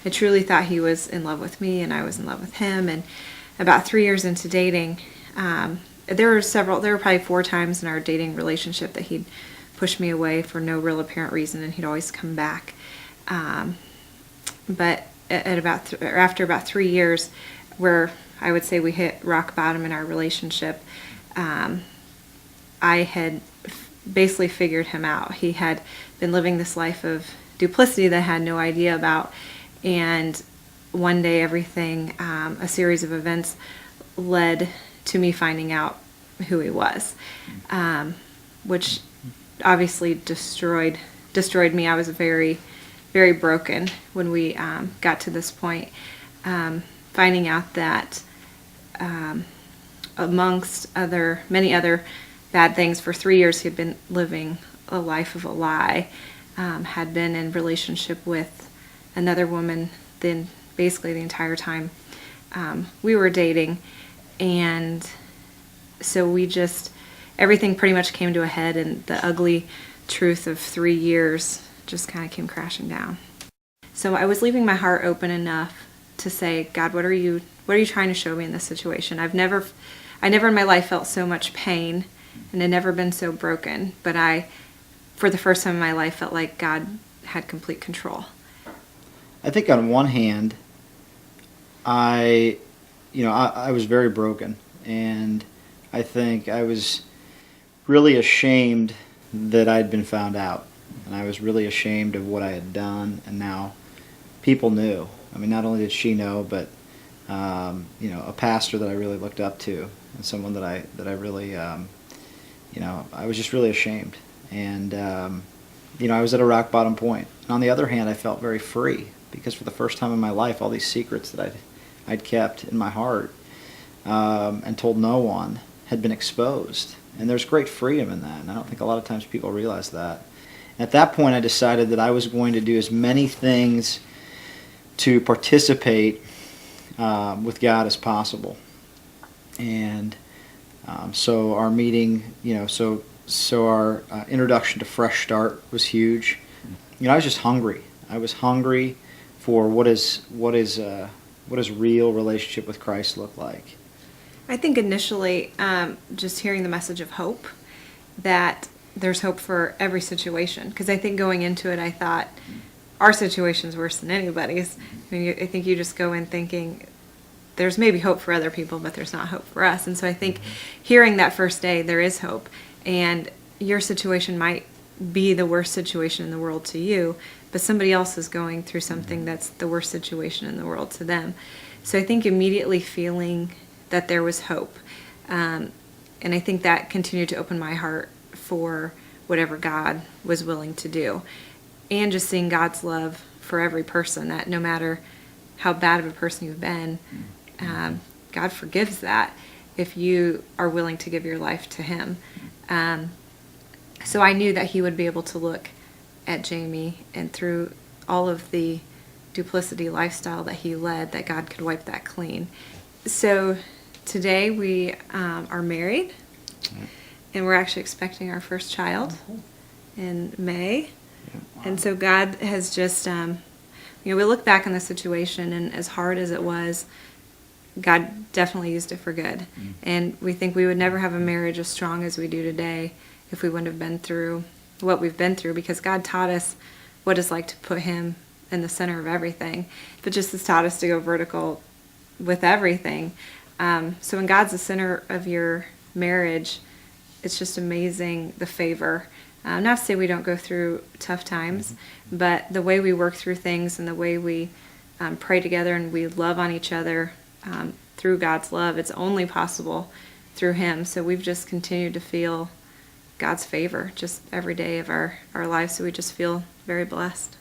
I truly thought he was in love with me and I was in love with him. And about 3 years into dating, there were probably 4 times in our dating relationship that he'd push me away for no real apparent reason, and he'd always come back. But after about 3 years, where I would say we hit rock bottom in our relationship, I had basically figured him out. He had been living this life of duplicity that I had no idea about, and one day everything, a series of events led to me finding out who he was, which obviously destroyed me. I was very, very broken when we got to this point, finding out that amongst many other bad things, for 3 years he had been living a life of a lie, had been in relationship with another woman then basically the entire time we were dating. And so everything pretty much came to a head, and the ugly truth of 3 years just kind of came crashing down. So I was leaving my heart open enough to say, God, what are you trying to show me in this situation? I never in my life felt so much pain, and had never been so broken, but for the first time in my life, felt like God had complete control. I think on one hand, I was very broken, and I think I was really ashamed that I'd been found out, and I was really ashamed of what I had done, and now people knew. I mean, not only did she know, but a pastor that I really looked up to, and someone that I really, I was just really ashamed, and I was at a rock bottom point. And on the other hand, I felt very free, because for the first time in my life, all these secrets that I'd kept in my heart and told no one had been exposed. And there's great freedom in that, and I don't think a lot of times people realize that. At that point, I decided that I was going to do as many things to participate with God as possible. And so our meeting, so our introduction to Fresh Start was huge. I was just hungry. I was hungry for what does real relationship with Christ look like. I think initially, just hearing the message of hope, that there's hope for every situation. Because I think going into it, I thought our situation's worse than anybody's. I mean, I think you just go in thinking there's maybe hope for other people, but there's not hope for us. And so I think hearing that first day, there is hope. And your situation might be the worst situation in the world to you, but somebody else is going through something that's the worst situation in the world to them. So I think immediately feeling that there was hope. And I think that continued to open my heart for whatever God was willing to do. And just seeing God's love for every person, that no matter how bad of a person you've been, God forgives that if you are willing to give your life to Him. So I knew that He would be able to look at Jamie, and through all of the duplicity lifestyle that he led, that God could wipe that clean. So today we are married, and we're actually expecting our first child in May. And so God has just, we look back on the situation, and as hard as it was, God definitely used it for good. And we think we would never have a marriage as strong as we do today if we wouldn't have been through what we've been through, because God taught us what it's like to put Him in the center of everything, but just has taught us to go vertical with everything. So when God's the center of your marriage, it's just amazing, the favor. Not to say we don't go through tough times, but the way we work through things and the way we pray together and we love on each other through God's love, it's only possible through Him. So we've just continued to feel God's favor just every day of our lives, so we just feel very blessed.